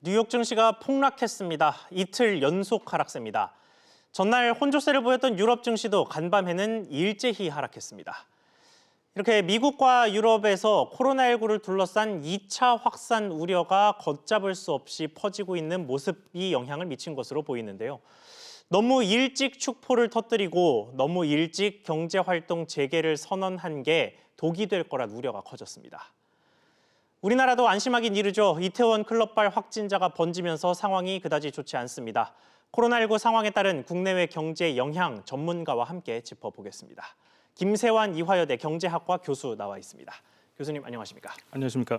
뉴욕 증시가 폭락했습니다. 이틀 연속 하락세입니다. 전날 혼조세를 보였던 유럽 증시도 간밤에는 일제히 하락했습니다. 이렇게 미국과 유럽에서 코로나19를 둘러싼 2차 확산 우려가 걷잡을 수 없이 퍼지고 있는 모습이 영향을 미친 것으로 보이는데요. 너무 일찍 축포를 터뜨리고 너무 일찍 경제활동 재개를 선언한 게 독이 될 거란 우려가 커졌습니다. 우리나라도 안심하긴 이르죠. 이태원 클럽발 확진자가 번지면서 상황이 그다지 좋지 않습니다. 코로나19 상황에 따른 국내외 경제 영향 전문가와 함께 짚어보겠습니다. 김세환 이화여대 경제학과 교수 나와 있습니다. 교수님 안녕하십니까? 안녕하십니까?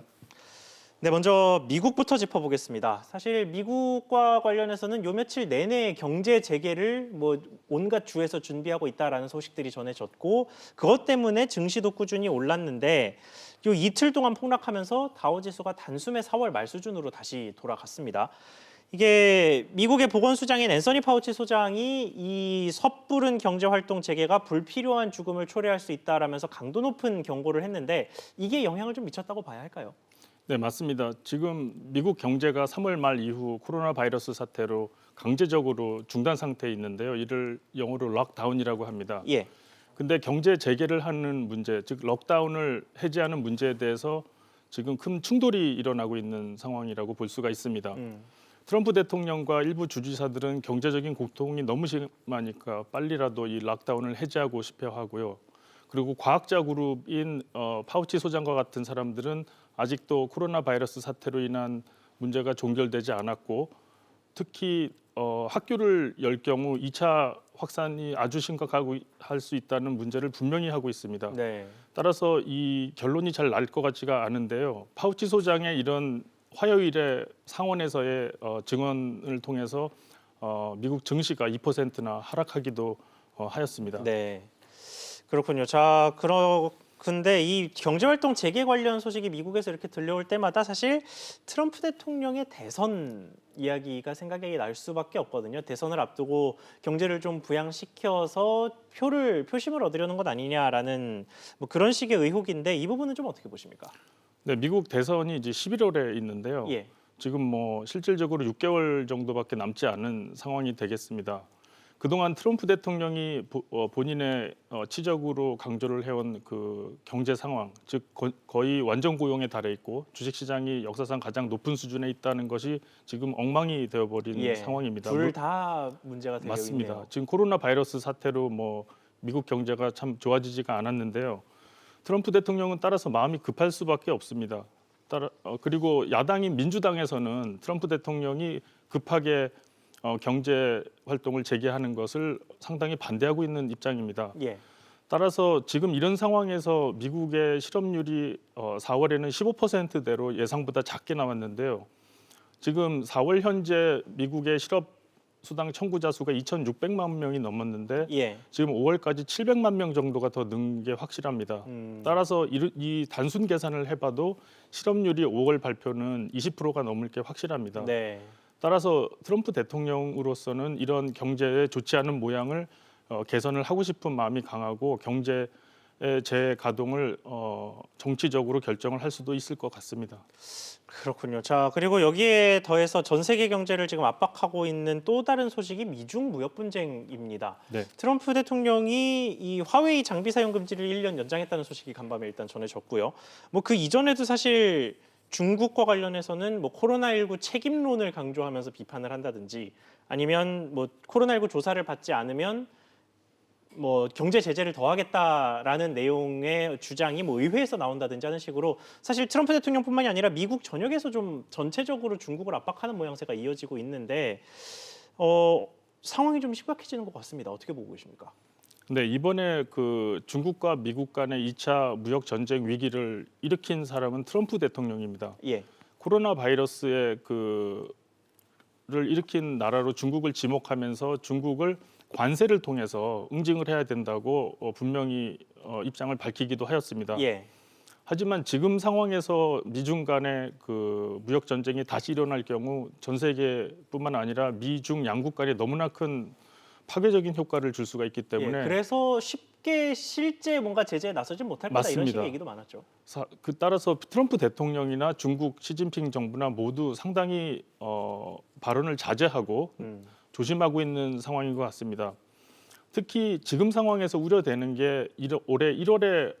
네, 먼저 미국부터 짚어보겠습니다. 사실 미국과 관련해서는 요 며칠 내내 경제 재개를 온갖 주에서 준비하고 있다라는 소식들이 전해졌고 그것 때문에 증시도 꾸준히 올랐는데 요 이틀 동안 폭락하면서 다우지수가 단숨에 4월 말 수준으로 다시 돌아갔습니다. 이게 미국의 보건수장인 앤서니 파우치 소장이 이 섣부른 경제활동 재개가 불필요한 죽음을 초래할 수 있다라면서 강도 높은 경고를 했는데 이게 영향을 좀 미쳤다고 봐야 할까요? 네, 맞습니다. 지금 미국 경제가 3월 말 이후 코로나 바이러스 사태로 강제적으로 중단 상태에 있는데요. 이를 영어로 락다운이라고 합니다. 예. 근데 경제 재개를 하는 문제, 즉 럭다운을 해제하는 문제에 대해서 지금 큰 충돌이 일어나고 있는 상황이라고 볼 수가 있습니다. 트럼프 대통령과 일부 주지사들은 경제적인 고통이 너무 심하니까 빨리라도 이 락다운을 해제하고 싶어 하고요. 그리고 과학자 그룹인 파우치 소장과 같은 사람들은 아직도 코로나 바이러스 사태로 인한 문제가 종결되지 않았고 특히 학교를 열 경우 2차 확산이 아주 심각하고 할 수 있다는 문제를 분명히 하고 있습니다. 네. 따라서 이 결론이 잘 날 것 같지가 않은데요. 파우치 소장의 이런 화요일에 상원에서의 증언을 통해서 미국 증시가 2%나 하락하기도 하였습니다. 네. 그렇군요. 근데 이 경제활동 재개 관련 소식이 미국에서 이렇게 들려올 때마다 사실 트럼프 대통령의 대선 이야기가 생각이 날 수밖에 없거든요. 대선을 앞두고 경제를 좀 부양시켜서 표심을 얻으려는 것 아니냐라는 그런 식의 의혹인데 이 부분은 좀 어떻게 보십니까? 네, 미국 대선이 이제 11월에 있는데요. 예. 지금 실질적으로 6개월 정도밖에 남지 않은 상황이 되겠습니다. 그동안 트럼프 대통령이 본인의 치적으로 강조를 해온 그 경제 상황, 즉 거의 완전 고용에 달해 있고 주식시장이 역사상 가장 높은 수준에 있다는 것이 지금 엉망이 되어버린 상황입니다. 둘 다 문제가 되고 맞습니다. 있네요. 지금 코로나 바이러스 사태로 미국 경제가 참 좋아지지가 않았는데요. 트럼프 대통령은 따라서 마음이 급할 수밖에 없습니다. 그리고 야당인 민주당에서는 트럼프 대통령이 급하게 경제 활동을 재개하는 것을 상당히 반대하고 있는 입장입니다. 예. 따라서 지금 이런 상황에서 미국의 실업률이 4월에는 15%대로 예상보다 작게 나왔는데요. 지금 4월 현재 미국의 실업 수당 청구자 수가 2,600만 명이 넘었는데 예. 지금 5월까지 700만 명 정도가 더 는 게 확실합니다. 따라서 이 단순 계산을 해봐도 실업률이 5월 발표는 20%가 넘을 게 확실합니다. 네. 따라서 트럼프 대통령으로서는 이런 경제에 좋지 않은 모양을 개선을 하고 싶은 마음이 강하고 경제의 재가동을 정치적으로 결정을 할 수도 있을 것 같습니다. 그렇군요. 자, 그리고 여기에 더해서 전 세계 경제를 지금 압박하고 있는 또 다른 소식이 미중 무역 분쟁입니다. 네. 트럼프 대통령이 이 화웨이 장비 사용 금지를 1년 연장했다는 소식이 간밤에 일단 전해졌고요. 그 이전에도 사실 중국과 관련해서는 코로나19 책임론을 강조하면서 비판을 한다든지 아니면 코로나19 조사를 받지 않으면 경제 제재를 더하겠다라는 내용의 주장이 의회에서 나온다든지 하는 식으로 사실 트럼프 대통령뿐만이 아니라 미국 전역에서 좀 전체적으로 중국을 압박하는 모양새가 이어지고 있는데 상황이 좀 심각해지는 것 같습니다. 어떻게 보고 계십니까? 네, 이번에 그 중국과 미국 간의 2차 무역 전쟁 위기를 일으킨 사람은 트럼프 대통령입니다. 예. 코로나 바이러스의 를 일으킨 나라로 중국을 지목하면서 중국을 관세를 통해서 응징을 해야 된다고 분명히 입장을 밝히기도 하였습니다. 예. 하지만 지금 상황에서 미중 간의 그 무역 전쟁이 다시 일어날 경우 전 세계뿐만 아니라 미중 양국 간에 너무나 큰 파괴적인 효과를 줄 수가 있기 때문에 그래서 쉽게 실제 뭔가 제재에 나서지 못할 거다 이런 맞습니다. 식의 얘기도 많았죠. 따라서 트럼프 대통령이나 중국 시진핑 정부나 모두 상당히 발언을 자제하고 조심하고 있는 상황인 것 같습니다. 특히 지금 상황에서 우려되는 게 올해 1월에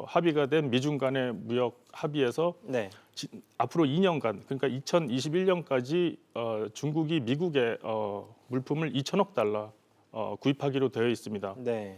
합의가 된 미중 간의 무역 합의에서 네. 앞으로 2년간, 그러니까 2021년까지 중국이 미국에 물품을 2천억 달러 구입하기로 되어 있습니다. 네.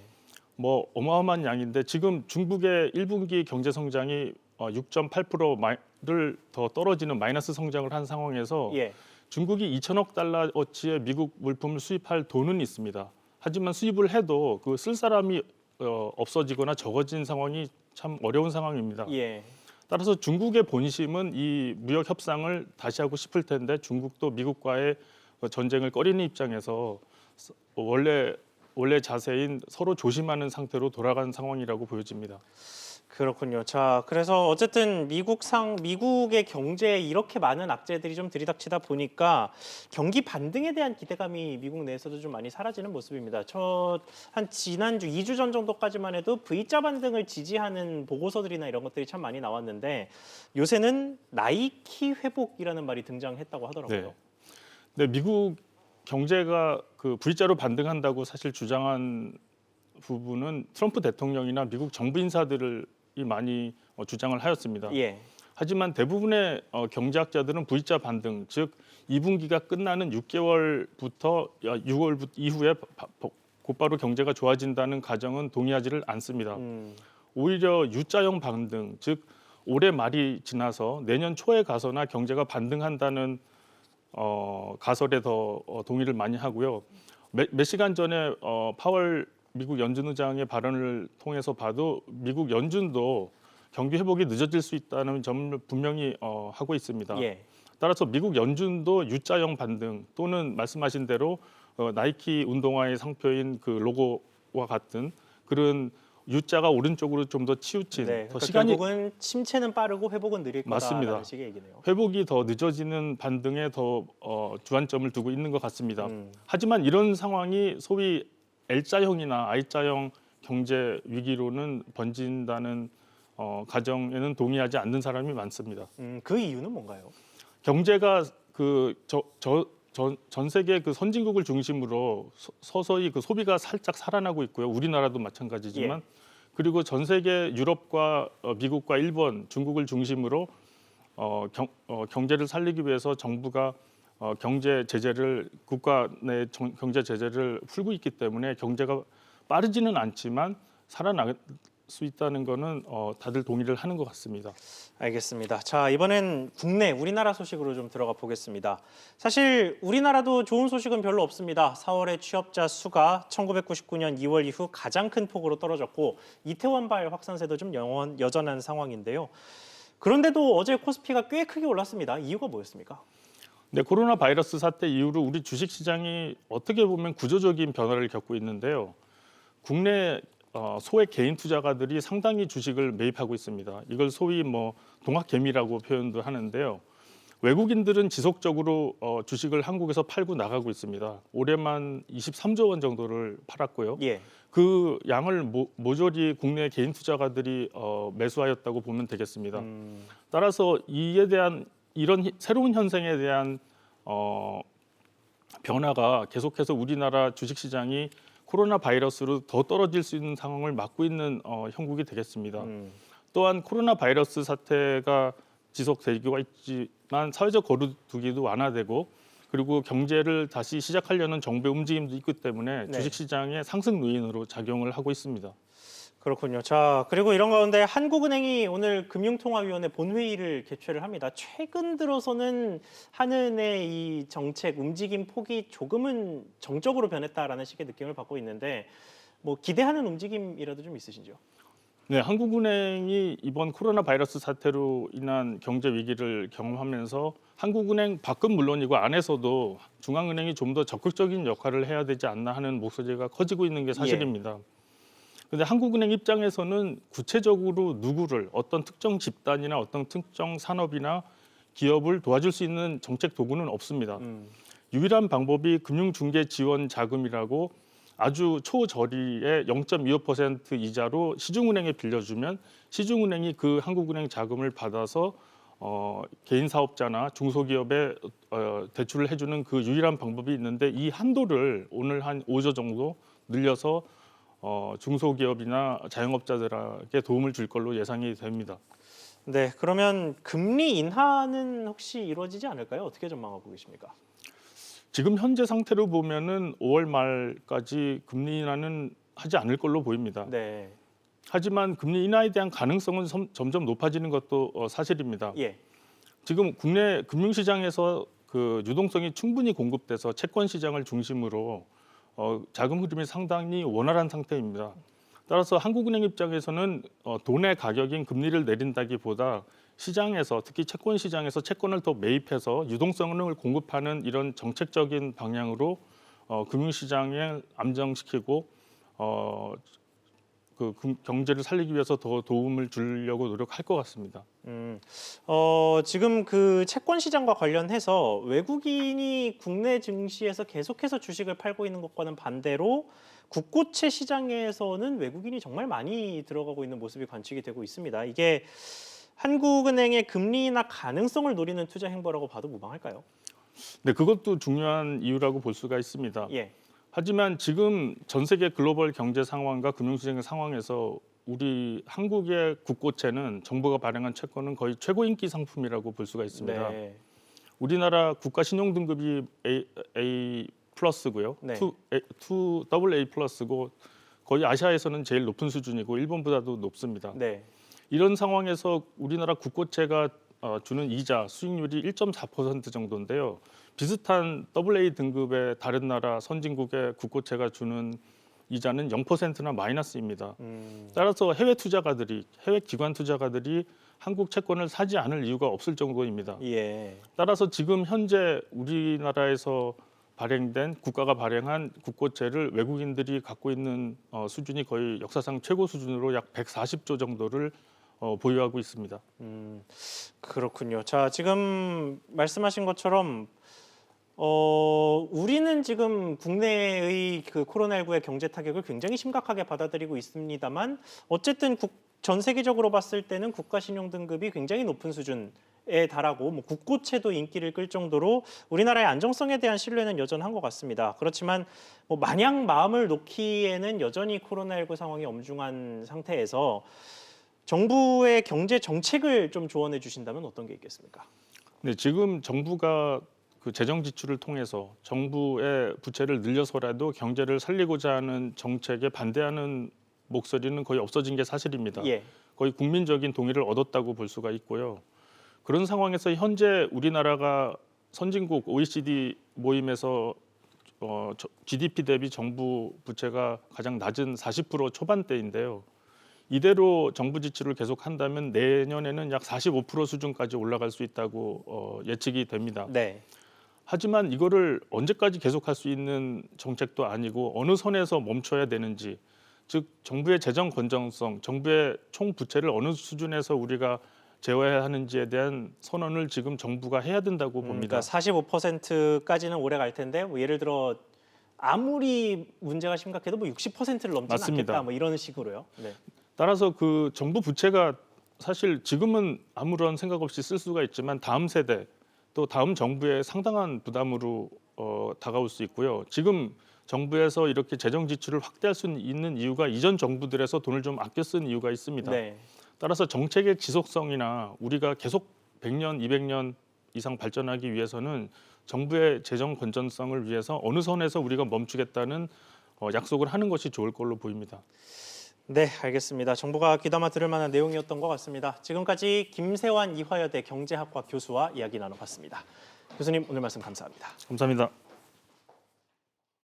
뭐 어마어마한 양인데 지금 중국의 1분기 경제 성장이 6.8%를 더 떨어지는 마이너스 성장을 한 상황에서 예. 중국이 2천억 달러어치의 미국 물품을 수입할 돈은 있습니다. 하지만 수입을 해도 그 쓸 사람이 없어지거나 적어진 상황이 참 어려운 상황입니다. 예. 따라서 중국의 본심은 이 무역 협상을 다시 하고 싶을 텐데 중국도 미국과의 전쟁을 꺼리는 입장에서 원래 자세인 서로 조심하는 상태로 돌아간 상황이라고 보여집니다. 그렇군요. 자, 그래서 어쨌든 미국의 경제에 이렇게 많은 악재들이 좀 들이닥치다 보니까 경기 반등에 대한 기대감이 미국 내에서도 좀 많이 사라지는 모습입니다. 한 지난주 2주 전 정도까지만 해도 V자 반등을 지지하는 보고서들이나 이런 것들이 참 많이 나왔는데 요새는 나이키 회복이라는 말이 등장했다고 하더라고요. 네, 미국 경제가 그 V자로 반등한다고 사실 주장한 부분은 트럼프 대통령이나 미국 정부 인사들이 많이 주장을 하였습니다. 예. 하지만 대부분의 경제학자들은 V자 반등, 즉 2분기가 끝나는 6개월부터 6월 이후에 곧바로 경제가 좋아진다는 가정은 동의하지를 않습니다. 오히려 U자형 반등, 즉 올해 말이 지나서 내년 초에 가서나 경제가 반등한다는 가설에 더 동의를 많이 하고요. 몇 시간 전에 파월 미국 연준 의장의 발언을 통해서 봐도 미국 연준도 경기 회복이 늦어질 수 있다는 점을 분명히 하고 있습니다. 예. 따라서 미국 연준도 U자형 반등 또는 말씀하신 대로 나이키 운동화의 상표인 그 로고와 같은 그런 U자가 오른쪽으로 좀 더 치우친 네. 더 그러니까 시간이 결국은 침체는 빠르고 회복은 느릴 맞습니다. 거다라는 식의 얘기네요. 회복이 더 늦어지는 반등에 더 주안점을 두고 있는 것 같습니다. 하지만 이런 상황이 소위 L자형이나 I자형 경제 위기로는 번진다는 가정에는 동의하지 않는 사람이 많습니다. 그 이유는 뭔가요? 경제가 전 세계 그 선진국을 중심으로 서서히 그 소비가 살짝 살아나고 있고요. 우리나라도 마찬가지지만 예. 그리고 전 세계 유럽과 미국과 일본, 중국을 중심으로 경제를 살리기 위해서 정부가 경제 제재를 국가 내 경제 제재를 풀고 있기 때문에 경제가 빠르지는 않지만 살아날 수 있다는 거는 다들 동의를 하는 것 같습니다. 알겠습니다. 자, 이번엔 국내 우리나라 소식으로 좀 들어가 보겠습니다. 사실 우리나라도 좋은 소식은 별로 없습니다. 4월에 취업자 수가 1999년 2월 이후 가장 큰 폭으로 떨어졌고 이태원발 확산세도 좀 여전한 상황인데요. 그런데도 어제 코스피가 꽤 크게 올랐습니다. 이유가 뭐였습니까? 네, 코로나 바이러스 사태 이후로 우리 주식 시장이 어떻게 보면 구조적인 변화를 겪고 있는데요. 국내 소액 개인 투자가들이 상당히 주식을 매입하고 있습니다. 이걸 소위 뭐 동학개미라고 표현도 하는데요. 외국인들은 지속적으로 주식을 한국에서 팔고 나가고 있습니다. 올해만 23조 원 정도를 팔았고요. 예. 그 양을 모조리 국내 개인 투자가들이 매수하였다고 보면 되겠습니다. 따라서 이에 대한 이런 새로운 현상에 대한 변화가 계속해서 우리나라 주식시장이 코로나 바이러스로 더 떨어질 수 있는 상황을 막고 있는 형국이 되겠습니다. 또한 코로나 바이러스 사태가 지속되고 있지만 사회적 거리두기도 완화되고 그리고 경제를 다시 시작하려는 정부의 움직임도 있기 때문에 네. 주식시장의 상승 요인으로 작용을 하고 있습니다. 그렇군요. 자, 그리고 이런 가운데 한국은행이 오늘 금융통화위원회 본회의를 개최를 합니다. 최근 들어서는 한은의 이 정책 움직임 폭이 조금은 정적으로 변했다라는 식의 느낌을 받고 있는데 뭐 기대하는 움직임이라도 좀 있으신지요? 네, 한국은행이 이번 코로나 바이러스 사태로 인한 경제 위기를 경험하면서 한국은행 밖은 물론이고 안에서도 중앙은행이 좀 더 적극적인 역할을 해야 되지 않나 하는 목소리가 커지고 있는 게 사실입니다. 그런데 한국은행 입장에서는 구체적으로 누구를 어떤 특정 집단이나 어떤 특정 산업이나 기업을 도와줄 수 있는 정책 도구는 없습니다. 유일한 방법이 금융중개 지원 자금이라고 아주 초저리의 0.25% 이자로 시중은행에 빌려주면 시중은행이 그 한국은행 자금을 받아서 개인 사업자나 중소기업에 대출을 해주는 그 유일한 방법이 있는데 이 한도를 오늘 한 5조 정도 늘려서 중소기업이나 자영업자들에게 도움을 줄 걸로 예상이 됩니다. 네, 그러면 금리 인하는 혹시 이루어지지 않을까요? 어떻게 전망하고 계십니까? 지금 현재 상태로 보면은 5월 말까지 금리 인하는 하지 않을 걸로 보입니다. 네, 하지만 금리 인하에 대한 가능성은 점점 높아지는 것도 사실입니다. 예, 지금 국내 금융시장에서 그 유동성이 충분히 공급돼서 채권 시장을 중심으로 자금 흐름이 상당히 원활한 상태입니다. 따라서 한국은행 입장에서는 돈의 가격인 금리를 내린다기보다 시장에서 특히 채권 시장에서 채권을 더 매입해서 유동성을 공급하는 이런 정책적인 방향으로 금융시장을 안정시키고 경제를 살리기 위해서 더 도움을 주려고 노력할 것 같습니다. 지금 그 채권 시장과 관련해서 외국인이 국내 증시에서 계속해서 주식을 팔고 있는 것과는 반대로 국고채 시장에서는 외국인이 정말 많이 들어가고 있는 모습이 관측이 되고 있습니다. 이게 한국은행의 금리 인하 가능성을 노리는 투자 행보라고 봐도 무방할까요? 네, 그것도 중요한 이유라고 볼 수가 있습니다. 예, 하지만 지금 전 세계 글로벌 경제 상황과 금융시장의 상황에서 우리 한국의 국고채는 정부가 발행한 채권은 거의 최고 인기 상품이라고 볼 수가 있습니다. 네, 우리나라 국가 신용 등급이 A 플러스고요. 네. 2 AA 플러스고 거의 아시아에서는 제일 높은 수준이고 일본보다도 높습니다. 네, 이런 상황에서 우리나라 국고채가 주는 이자 수익률이 1.4% 정도인데요. 비슷한 AA 등급의 다른 나라 선진국의 국고채가 주는 이자는 0%나 마이너스입니다. 따라서 해외 기관 투자가들이 한국 채권을 사지 않을 이유가 없을 정도입니다. 예, 따라서 지금 현재 우리나라에서 국가가 발행한 국고채를 외국인들이 갖고 있는 수준이 거의 역사상 최고 수준으로 약 140조 정도를 보유하고 있습니다. 그렇군요. 자, 지금 말씀하신 것처럼 우리는 지금 국내의 그 코로나19의 경제 타격을 굉장히 심각하게 받아들이고 있습니다만 어쨌든 전 세계적으로 봤을 때는 국가 신용 등급이 굉장히 높은 수준에 달하고 뭐 국고채도 인기를 끌 정도로 우리나라의 안정성에 대한 신뢰는 여전한 것 같습니다. 그렇지만 뭐 마냥 마음을 놓기에는 여전히 코로나19 상황이 엄중한 상태에서 정부의 경제 정책을 좀 조언해 주신다면 어떤 게 있겠습니까? 네, 지금 정부가 그 재정 지출을 통해서 정부의 부채를 늘려서라도 경제를 살리고자 하는 정책에 반대하는 목소리는 거의 없어진 게 사실입니다. 예, 거의 국민적인 동의를 얻었다고 볼 수가 있고요. 그런 상황에서 현재 우리나라가 선진국 OECD 모임에서 GDP 대비 정부 부채가 가장 낮은 40% 초반대인데요. 이대로 정부 지출을 계속한다면 내년에는 약 45% 수준까지 올라갈 수 있다고 예측이 됩니다. 네, 하지만 이거를 언제까지 계속할 수 있는 정책도 아니고 어느 선에서 멈춰야 되는지, 즉 정부의 재정 건전성, 정부의 총 부채를 어느 수준에서 우리가 제어해야 하는지에 대한 선언을 지금 정부가 해야 된다고 봅니다. 그러니까 45%까지는 오래 갈 텐데 뭐 예를 들어 아무리 문제가 심각해도 뭐 60%를 넘지는 맞습니다. 않겠다 뭐 이런 식으로요. 네. 따라서 그 정부 부채가 사실 지금은 아무런 생각 없이 쓸 수가 있지만 다음 세대 또 다음 정부의 상당한 부담으로 다가올 수 있고요. 지금 정부에서 이렇게 재정 지출을 확대할 수 있는 이유가 이전 정부들에서 돈을 좀 아껴 쓴 이유가 있습니다. 네. 따라서 정책의 지속성이나 우리가 계속 100년, 200년 이상 발전하기 위해서는 정부의 재정 건전성을 위해서 어느 선에서 우리가 멈추겠다는 약속을 하는 것이 좋을 걸로 보입니다. 네, 알겠습니다. 정부가 귀담아 들을 만한 내용이었던 것 같습니다. 지금까지 김세환 이화여대 경제학과 교수와 이야기 나눠봤습니다. 교수님 오늘 말씀 감사합니다. 감사합니다.